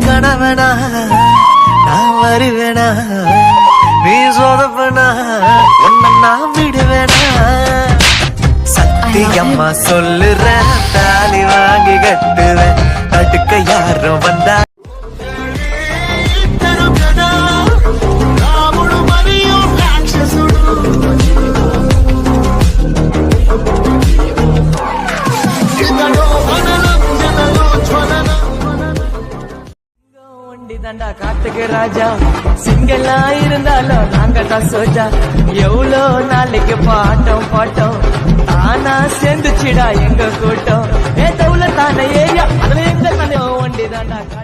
கணவனா நான் வருவேனா, நீ சோதப்பனா உன்னை நான் விடுவேனா, சத்தியம்மா சொல்லுறேன் தாலி வாங்கி கட்டுவேன், தடுக்க யாரும் வந்தா தண்டா காத்துக்கு ராஜா, சிங்களா இருந்தாலும் நாங்க தான் சோஜா, எவ்வளோ நாளைக்கு பாட்டம் ஆனா சேர்ந்துச்சுடா எங்க கூட்டம், ஏ தவுல தானே ஏரியா அதுல எங்க தானே ஒண்டி தாண்டா.